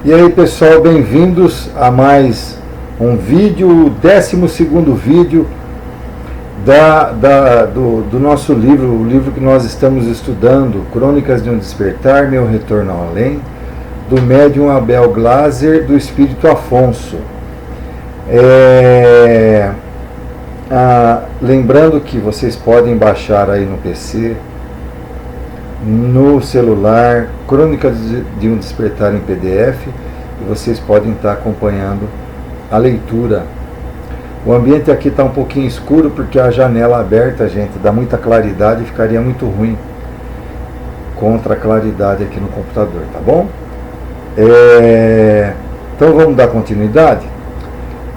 E aí pessoal, bem-vindos a mais um vídeo, o 12º vídeo do nosso livro, o livro que nós estamos estudando, Crônicas de um Despertar, Meu Retorno ao Além, do médium Abel Glasser, do Espírito Afonso. Lembrando que vocês podem baixar aí no PC, no celular, Crônicas de um Despertar em PDF, e vocês podem estar acompanhando a leitura. O ambiente aqui está um pouquinho escuro porque a janela aberta, gente, dá muita claridade e ficaria muito ruim contra a claridade aqui no computador, tá bom? Então vamos dar continuidade?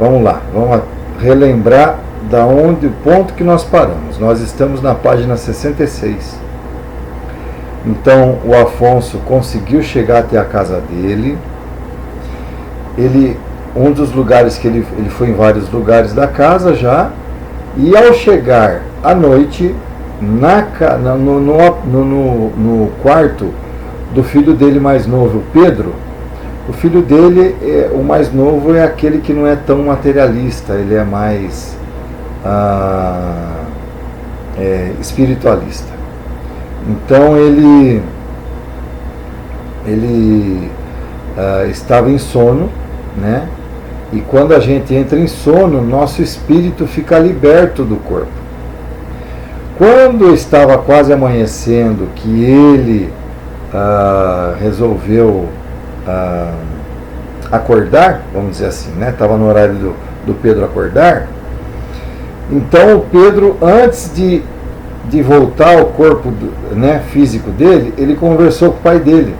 Vamos lá, vamos relembrar o ponto que nós paramos. Nós estamos na página 66. Então o Afonso conseguiu chegar até a casa dele. Um dos lugares que ele foi em vários lugares da casa já, e ao chegar à noite no quarto do filho dele mais novo, Pedro. O filho dele, o mais novo, é aquele que não é tão materialista, ele é mais espiritualista. Então ele estava em sono, né? E quando a gente entra em sono, nosso espírito fica liberto do corpo. Quando estava quase amanhecendo, que ele resolveu acordar, vamos dizer assim, né? Estava no horário do Pedro acordar. Então o Pedro, antes de voltar ao corpo físico dele, ele conversou com o pai dele,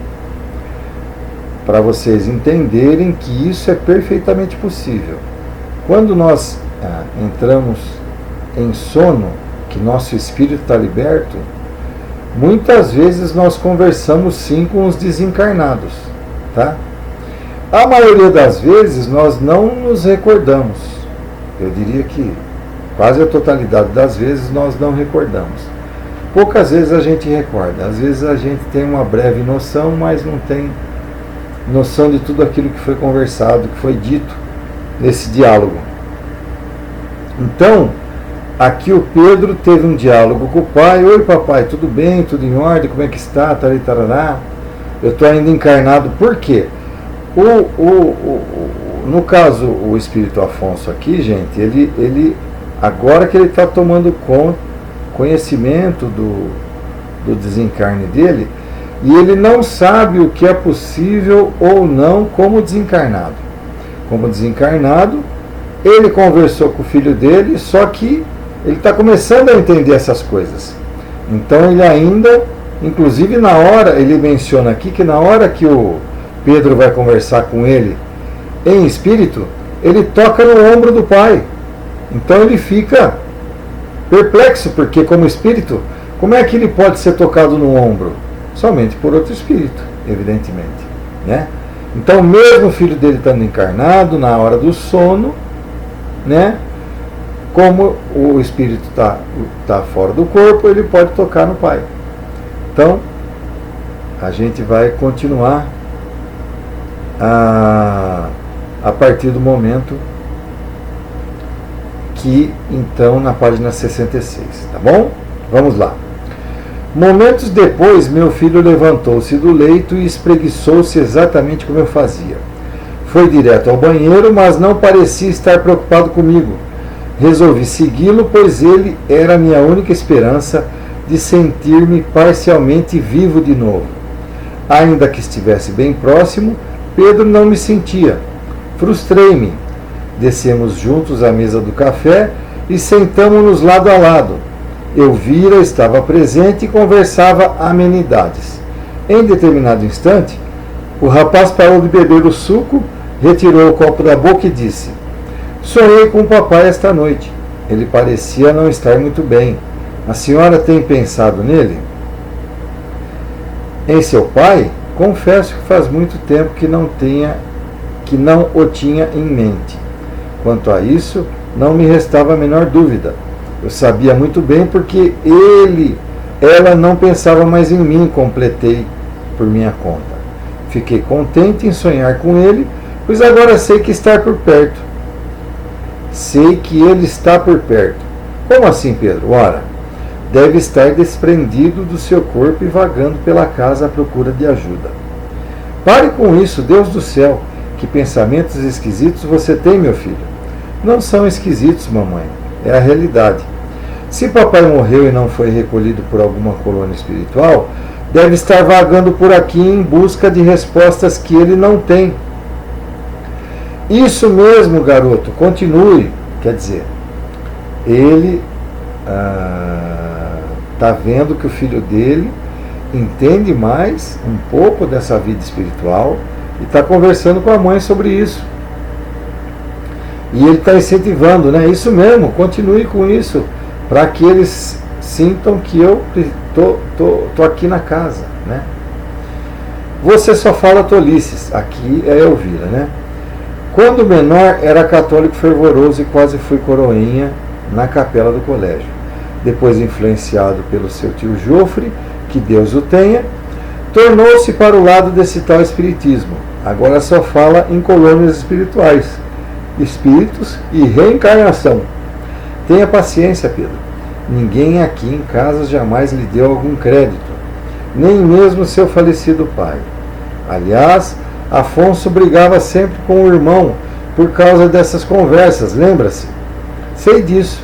para vocês entenderem que isso é perfeitamente possível. Quando nós entramos em sono, que nosso espírito está liberto, muitas vezes nós conversamos sim com os desencarnados, tá? A maioria das vezes nós não nos recordamos. Eu diria que quase a totalidade das vezes nós não recordamos. Poucas vezes a gente recorda. Às vezes a gente tem uma breve noção, mas não tem noção de tudo aquilo que foi conversado, que foi dito nesse diálogo. Então, aqui o Pedro teve um diálogo com o pai. Oi papai, tudo bem? Tudo em ordem? Como é que está? Tarará. Eu estou ainda encarnado. Por quê? No caso, o Espírito Afonso aqui, gente, ele agora que ele está tomando conhecimento do desencarne dele, e ele não sabe o que é possível ou não como desencarnado. Como desencarnado, ele conversou com o filho dele, só que ele está começando a entender essas coisas. Então ele ainda, inclusive na hora, ele menciona aqui que na hora que o Pedro vai conversar com ele em espírito, ele toca no ombro do pai. Então ele fica perplexo, porque como espírito, como é que ele pode ser tocado no ombro? Somente por outro espírito, evidentemente, né? Então, mesmo o filho dele estando encarnado, na hora do sono, né? Como o espírito está fora do corpo, ele pode tocar no pai. Então, a gente vai continuar a partir do momento que, então, na página 66, tá bom? Vamos lá. Momentos depois, meu filho levantou-se do leito e espreguiçou-se exatamente como eu fazia. Foi direto ao banheiro, mas não parecia estar preocupado comigo. Resolvi segui-lo, pois ele era a minha única esperança de sentir-me parcialmente vivo de novo. Ainda que estivesse bem próximo, Pedro não me sentia. Frustrei-me. Descemos juntos à mesa do café e sentamo-nos lado a lado. Elvira estava presente e conversava amenidades. Em determinado instante, o rapaz parou de beber o suco, retirou o copo da boca e disse: sonhei com o papai esta noite. Ele parecia não estar muito bem. A senhora tem pensado nele? Em seu pai? Confesso que faz muito tempo que não o tinha em mente. Quanto a isso, não me restava a menor dúvida. Eu sabia muito bem porque ela não pensava mais em mim, completei por minha conta. Fiquei contente em sonhar com ele, pois agora sei que está por perto. Sei que ele está por perto. Como assim, Pedro? Ora, deve estar desprendido do seu corpo e vagando pela casa à procura de ajuda. Pare com isso, Deus do céu. Que pensamentos esquisitos você tem, meu filho? Não são esquisitos, mamãe. É a realidade. Se papai morreu e não foi recolhido por alguma colônia espiritual, deve estar vagando por aqui em busca de respostas que ele não tem. Isso mesmo, garoto, continue. Quer dizer, ele está vendo que o filho dele entende mais um pouco dessa vida espiritual e está conversando com a mãe sobre isso. E ele está incentivando, né? Isso mesmo, continue com isso, para que eles sintam que eu tô aqui na casa, né? Você só fala tolices, aqui é Elvira, né? Quando menor, era católico fervoroso e quase fui coroinha na capela do colégio. Depois, influenciado pelo seu tio Jofre, que Deus o tenha, tornou-se para o lado desse tal espiritismo. Agora só fala em colônias espirituais, espíritos e reencarnação. Tenha paciência, Pedro. Ninguém aqui em casa jamais lhe deu algum crédito, nem mesmo seu falecido pai. Aliás, Afonso brigava sempre com o irmão por causa dessas conversas, lembra-se? Sei disso,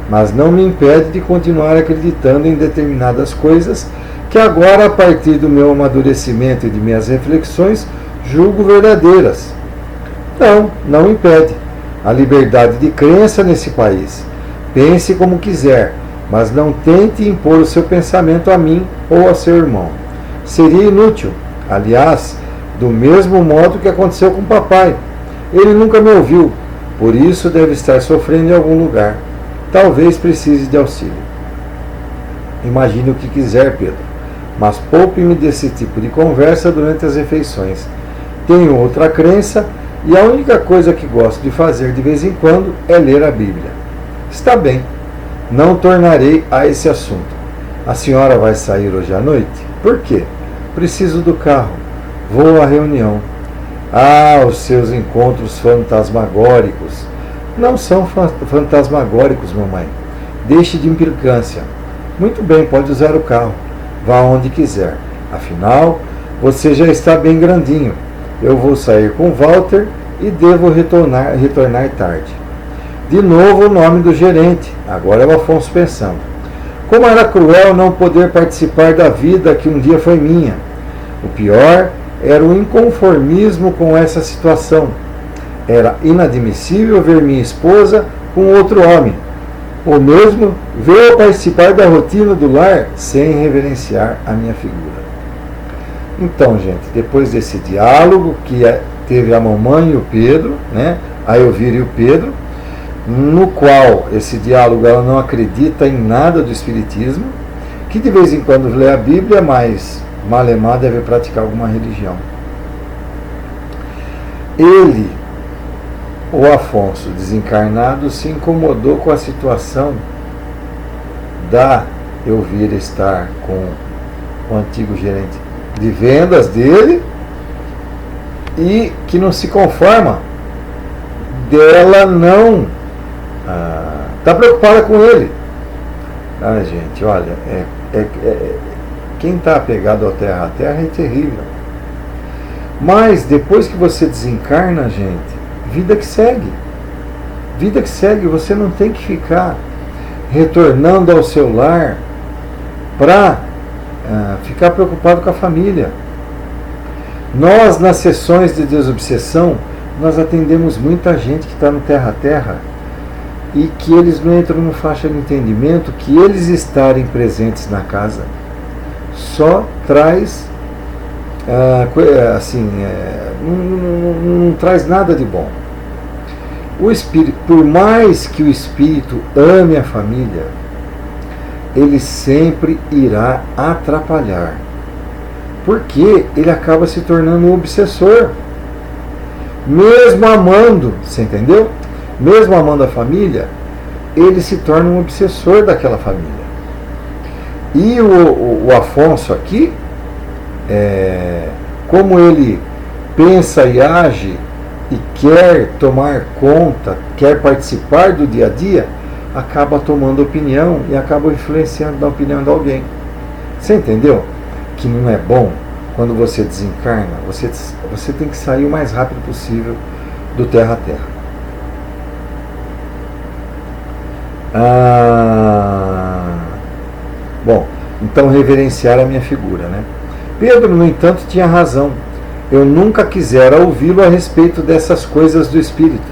mas não me impede de continuar acreditando em determinadas coisas que agora, a partir do meu amadurecimento e de minhas reflexões, julgo verdadeiras. Não impede. A liberdade de crença nesse país. Pense como quiser, mas não tente impor o seu pensamento a mim ou a seu irmão. Seria inútil. Aliás, do mesmo modo que aconteceu com o papai. Ele nunca me ouviu, por isso deve estar sofrendo em algum lugar. Talvez precise de auxílio. Imagine o que quiser, Pedro, mas poupe-me desse tipo de conversa durante as refeições. Tenho outra crença e a única coisa que gosto de fazer de vez em quando é ler a Bíblia. Está bem, não tornarei a esse assunto. A senhora vai sair hoje à noite? Por quê? Preciso do carro. Vou à reunião. Os seus encontros fantasmagóricos. Não são fantasmagóricos, mamãe. Deixe de implicância. Muito bem, pode usar o carro. Vá onde quiser. Afinal, você já está bem grandinho. Eu vou sair com Walter e devo retornar tarde. De novo o nome do gerente. Agora é o Afonso pensando. Como era cruel não poder participar da vida que um dia foi minha. O pior era o inconformismo com essa situação. Era inadmissível ver minha esposa com outro homem, ou mesmo ver-a participar da rotina do lar sem reverenciar a minha figura. Então, gente, depois desse diálogo que teve a mamãe e o Pedro, né, a Elvira e o Pedro, no qual esse diálogo ela não acredita em nada do espiritismo, que de vez em quando lê a Bíblia, mas malemar deve praticar alguma religião. Ele, o Afonso desencarnado, se incomodou com a situação da Elvira estar com o antigo gerente de vendas dele e que não se conforma dela não está preocupada com ele. Gente, olha, quem está apegado ao terra a terra é terrível. Mas depois que você desencarna, gente, vida que segue. Vida que segue, você não tem que ficar retornando ao seu lar para ficar preocupado com a família. Nós, nas sessões de desobsessão, nós atendemos muita gente que está no terra a terra e que eles não entram no faixa de entendimento que eles estarem presentes na casa só traz não traz nada de bom. O espírito, por mais que o espírito ame a família, ele sempre irá atrapalhar, porque ele acaba se tornando um obsessor, mesmo amando, você entendeu? Mesmo amando a família, ele se torna um obsessor daquela família. E o Afonso aqui, como ele pensa e age e quer tomar conta, quer participar do dia a dia, acaba tomando opinião e acaba influenciando na opinião de alguém. Você entendeu? Que não é bom quando você desencarna, você tem que sair o mais rápido possível do terra a terra. Bom, então reverenciar a minha figura, né? Pedro, no entanto, tinha razão. Eu nunca quisera ouvi-lo a respeito dessas coisas do espírito.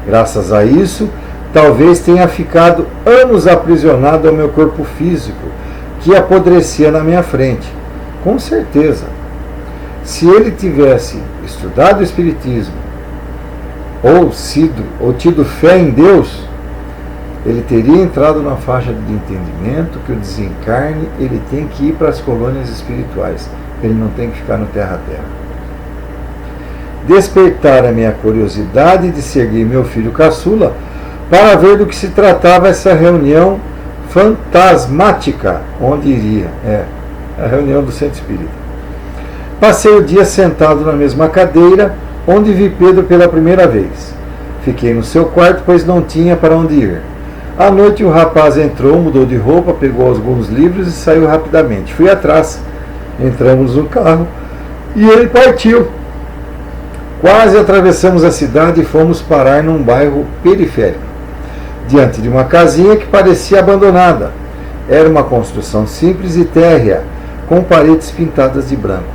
Graças a isso, talvez tenha ficado anos aprisionado ao meu corpo físico, que apodrecia na minha frente. Com certeza. Se ele tivesse estudado o espiritismo, ou tido fé em Deus, ele teria entrado na faixa de entendimento que o desencarne, ele tem que ir para as colônias espirituais. Ele não tem que ficar no terra a terra. Despertar a minha curiosidade de seguir meu filho caçula para ver do que se tratava essa reunião fantasmática, onde iria. A reunião do Centro Espírita. Passei o dia sentado na mesma cadeira, onde vi Pedro pela primeira vez. Fiquei no seu quarto, pois não tinha para onde ir. À noite o rapaz entrou, mudou de roupa, pegou alguns livros e saiu rapidamente. Fui atrás. Entramos no carro e ele partiu. Quase atravessamos a cidade e fomos parar num bairro periférico, diante de uma casinha que parecia abandonada. Era uma construção simples e térrea, com paredes pintadas de branco.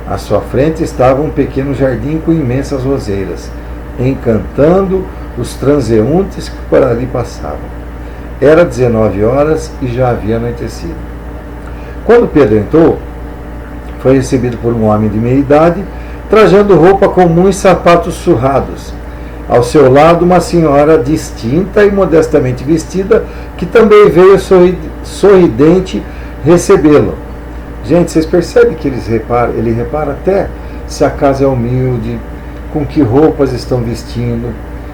À sua frente estava um pequeno jardim com imensas roseiras, encantando os transeuntes que por ali passavam. Era 19 horas e já havia anoitecido. Quando Pedro entrou, foi recebido por um homem de meia idade, trajando roupa comum e sapatos surrados. Ao seu lado, uma senhora distinta e modestamente vestida, que também veio sorridente recebê-lo. Gente, vocês percebem que ele repara até se a casa é humilde, com que roupas estão vestindo.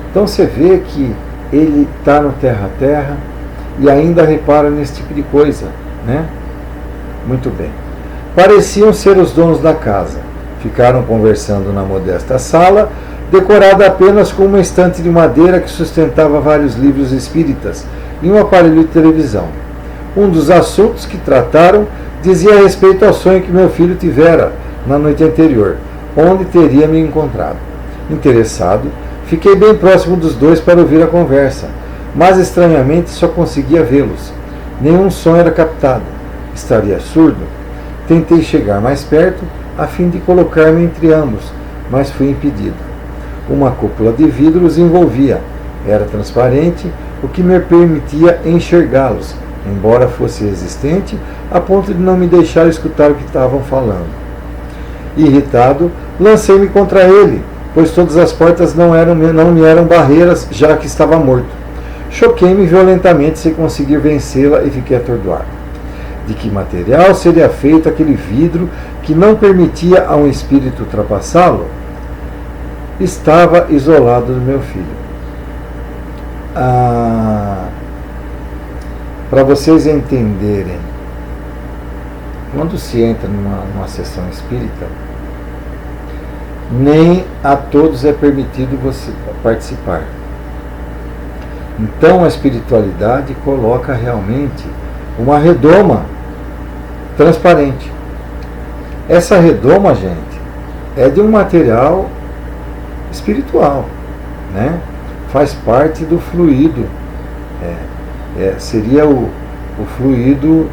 Então você vê que ele está no terra a terra e ainda repara nesse tipo de coisa, né? Muito bem. Pareciam ser os donos da casa. Ficaram conversando na modesta sala, decorada apenas com uma estante de madeira que sustentava vários livros espíritas e um aparelho de televisão. Um dos assuntos que trataram dizia respeito ao sonho que meu filho tivera na noite anterior, onde teria me encontrado. Interessado, fiquei bem próximo dos dois para ouvir a conversa, mas estranhamente só conseguia vê-los. Nenhum som era captado. Estaria surdo? Tentei chegar mais perto, a fim de colocar-me entre ambos, mas fui impedido. Uma cúpula de vidro os envolvia. Era transparente, o que me permitia enxergá-los, embora fosse resistente, a ponto de não me deixar escutar o que estavam falando. Irritado, lancei-me contra ele, pois todas as portas não me eram barreiras, já que estava morto. Choquei-me violentamente sem conseguir vencê-la e fiquei atordoado. De que material seria feito aquele vidro que não permitia a um espírito ultrapassá-lo? Estava isolado do meu filho. Para vocês entenderem, quando se entra numa sessão espírita, nem a todos é permitido você participar. Então a espiritualidade coloca realmente uma redoma transparente. Essa redoma, gente, é de um material espiritual, né? Faz parte do fluido, seria o fluido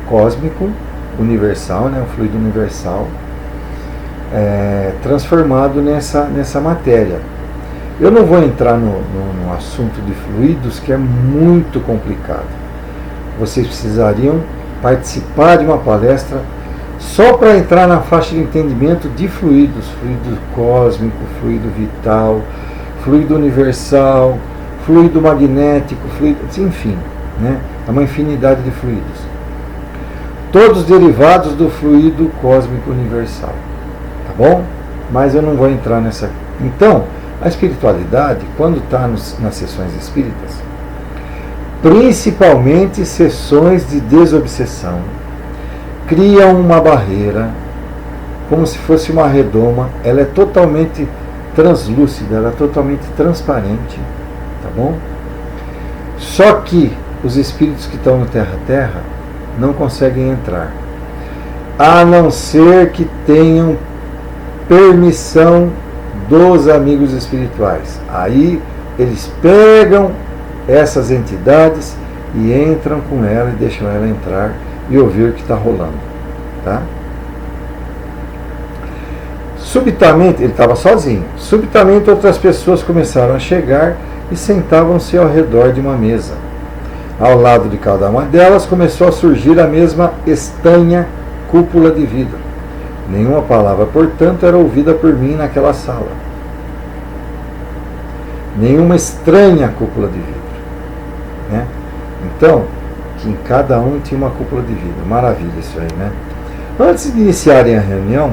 cósmico universal, né? O fluido universal transformado nessa matéria. Eu não vou entrar no assunto de fluidos, que é muito complicado. Vocês precisariam participar de uma palestra só para entrar na faixa de entendimento de fluidos, fluido cósmico, fluido vital, fluido universal, fluido magnético, fluido, enfim, né? É uma infinidade de fluidos. Todos derivados do fluido cósmico universal. Tá bom? Mas eu não vou entrar nessa. Então, a espiritualidade, quando está nas sessões espíritas, principalmente sessões de desobsessão, criam uma barreira como se fosse uma redoma, ela é totalmente translúcida, ela é totalmente transparente, tá bom? Só que os espíritos que estão no terra-terra não conseguem entrar, a não ser que tenham permissão dos amigos espirituais. Aí eles pegam essas entidades e entram com ela e deixam ela entrar e ouvir o que está rolando, tá? Subitamente, ele estava sozinho, subitamente outras pessoas começaram a chegar e sentavam-se ao redor de uma mesa. Ao lado de cada uma delas começou a surgir a mesma estanha cúpula de vidro. Nenhuma palavra, portanto, era ouvida por mim naquela sala. Nenhuma estranha cúpula de vidro, né? Então, que em cada um tinha uma cúpula de vidro. Maravilha isso aí, né? Antes de iniciarem a reunião,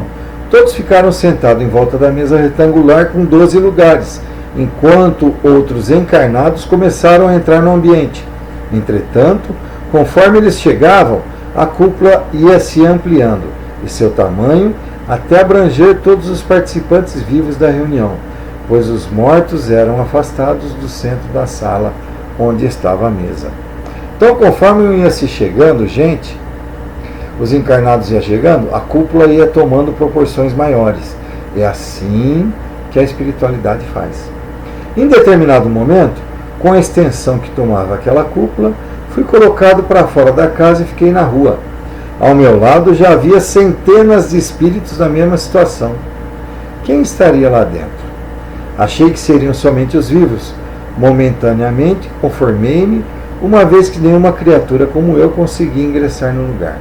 todos ficaram sentados em volta da mesa retangular com 12 lugares, enquanto outros encarnados começaram a entrar no ambiente. Entretanto, conforme eles chegavam, a cúpula ia se ampliando, e seu tamanho até abranger todos os participantes vivos da reunião, pois os mortos eram afastados do centro da sala onde estava a mesa. Então, conforme ia se chegando gente, os encarnados iam chegando, a cúpula ia tomando proporções maiores. É assim que a espiritualidade faz. Em determinado momento, com a extensão que tomava aquela cúpula, fui colocado para fora da casa e fiquei na rua. Ao meu lado já havia centenas de espíritos na mesma situação. Quem estaria lá dentro? Achei que seriam somente os vivos. Momentaneamente, conformei-me, uma vez que nenhuma criatura como eu conseguia ingressar no lugar.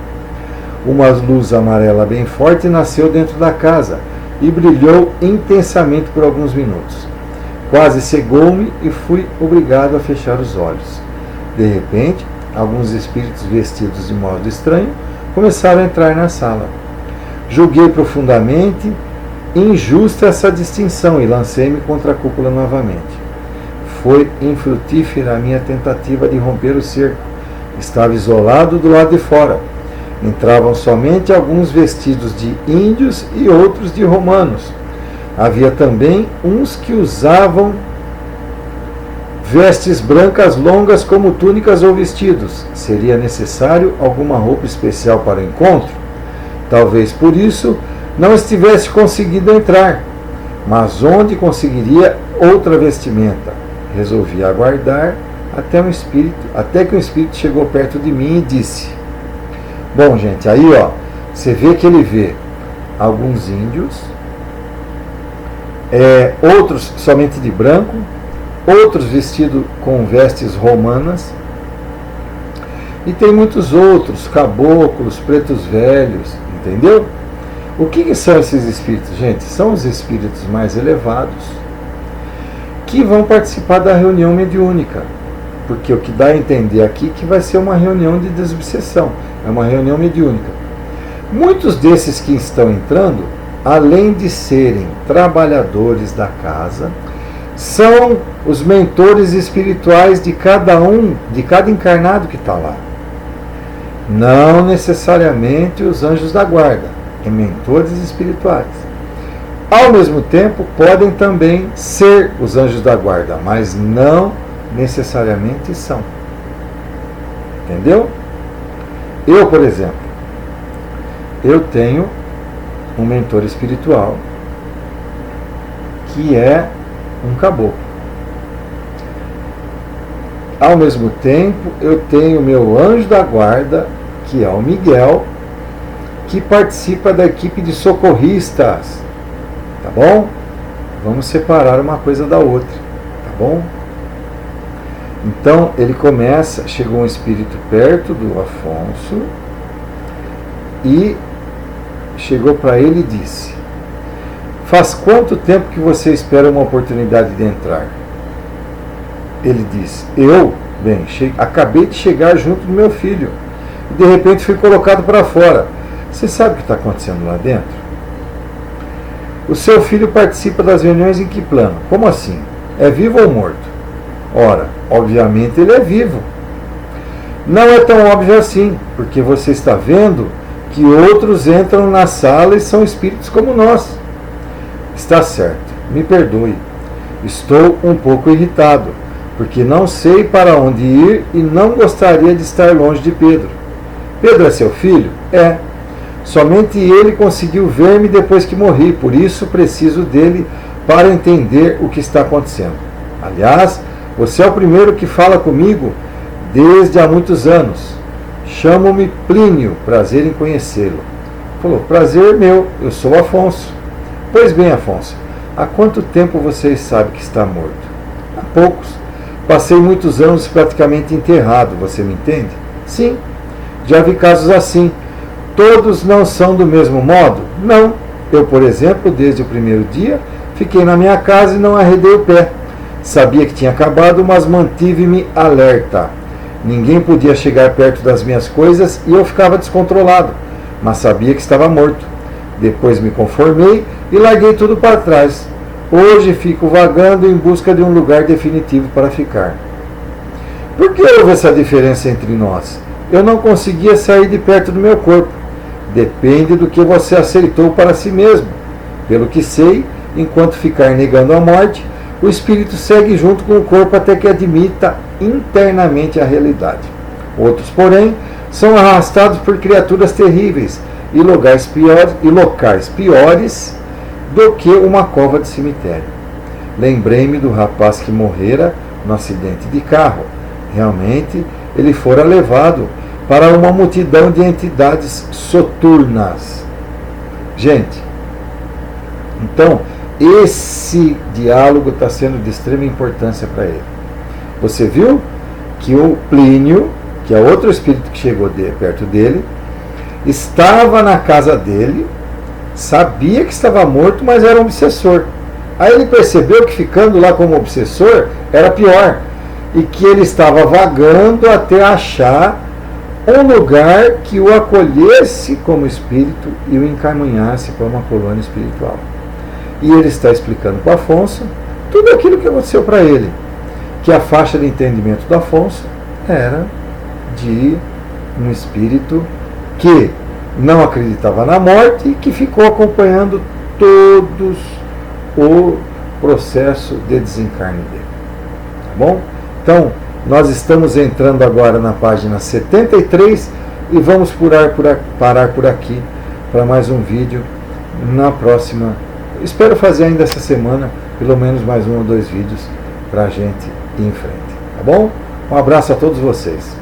Uma luz amarela bem forte nasceu dentro da casa e brilhou intensamente por alguns minutos. Quase cegou-me e fui obrigado a fechar os olhos. De repente, alguns espíritos vestidos de modo estranho começaram a entrar na sala. Julguei profundamente injusta essa distinção e lancei-me contra a cúpula novamente. Foi infrutífera a minha tentativa de romper o cerco. Estava isolado do lado de fora. Entravam somente alguns vestidos de índios e outros de romanos. Havia também uns que usavam vestes brancas longas como túnicas ou vestidos. Seria necessário alguma roupa especial para o encontro? Talvez por isso não estivesse conseguido entrar. Mas onde conseguiria outra vestimenta? Resolvi aguardar até que um espírito chegou perto de mim e disse: bom, gente, aí ó, você vê que ele vê alguns índios, outros somente de branco, outros vestidos com vestes romanas, e tem muitos outros, caboclos, pretos velhos, entendeu? O que são esses espíritos, gente? São os espíritos mais elevados que vão participar da reunião mediúnica, porque o que dá a entender aqui é que vai ser uma reunião de desobsessão, é uma reunião mediúnica. Muitos desses que estão entrando, além de serem trabalhadores da casa, são os mentores espirituais de cada encarnado que está lá. Não necessariamente os anjos da guarda, mentores espirituais. Ao mesmo tempo, podem também ser os anjos da guarda, mas não necessariamente são. Entendeu? Eu, por exemplo, eu tenho um mentor espiritual que é um caboclo. Ao mesmo tempo, eu tenho meu anjo da guarda, que é o Miguel, que participa da equipe de socorristas. Tá bom? Vamos separar uma coisa da outra. Tá bom? Então, ele chegou um espírito perto do Afonso e chegou para ele e disse: faz quanto tempo que você espera uma oportunidade de entrar? Ele disse: acabei de chegar junto do meu filho e de repente fui colocado para fora. Você sabe o que está acontecendo lá dentro? O seu filho participa das reuniões em que plano? Como assim? É vivo ou morto? Ora, obviamente ele é vivo. Não é tão óbvio assim, porque você está vendo que outros entram na sala e são espíritos como nós. Está certo, me perdoe. Estou um pouco irritado, porque não sei para onde ir e não gostaria de estar longe de Pedro. Pedro é seu filho? É. Somente ele conseguiu ver-me depois que morri, por isso preciso dele para entender o que está acontecendo. Aliás, você é o primeiro que fala comigo desde há muitos anos. Chamo-me Plínio, prazer em conhecê-lo. Falou, prazer meu, eu sou Afonso. Pois bem, Afonso, há quanto tempo você sabe que está morto? Há poucos. Passei muitos anos praticamente enterrado, você me entende? Sim, já vi casos assim. Todos não são do mesmo modo? Não. Eu, por exemplo, desde o primeiro dia, fiquei na minha casa e não arredei o pé. Sabia que tinha acabado, mas mantive-me alerta. Ninguém podia chegar perto das minhas coisas e eu ficava descontrolado, mas sabia que estava morto. Depois me conformei e larguei tudo para trás. Hoje fico vagando em busca de um lugar definitivo para ficar. Por que houve essa diferença entre nós? Eu não conseguia sair de perto do meu corpo. Depende do que você aceitou para si mesmo. Pelo que sei, enquanto ficar negando a morte, o espírito segue junto com o corpo até que admita internamente a realidade. Outros, porém, são arrastados por criaturas terríveis e locais piores do que uma cova de cemitério. Lembrei-me do rapaz que morrera no acidente de carro. Realmente, ele fora levado para uma multidão de entidades soturnas. Gente, então, esse diálogo está sendo de extrema importância para ele. Você viu que o Plínio, que é outro espírito que chegou perto dele, estava na casa dele, sabia que estava morto, mas era um obsessor. Aí ele percebeu que ficando lá como obsessor era pior, e que ele estava vagando até achar um lugar que o acolhesse como espírito e o encaminhasse para uma colônia espiritual. E ele está explicando para o Afonso tudo aquilo que aconteceu para ele, que a faixa de entendimento do Afonso era de um espírito que não acreditava na morte e que ficou acompanhando todos o processo de desencarne dele. Tá bom? Então, nós estamos entrando agora na página 73 e vamos parar por aqui para mais um vídeo na próxima. Espero fazer ainda essa semana pelo menos mais um ou dois vídeos para a gente ir em frente. Tá bom? Um abraço a todos vocês.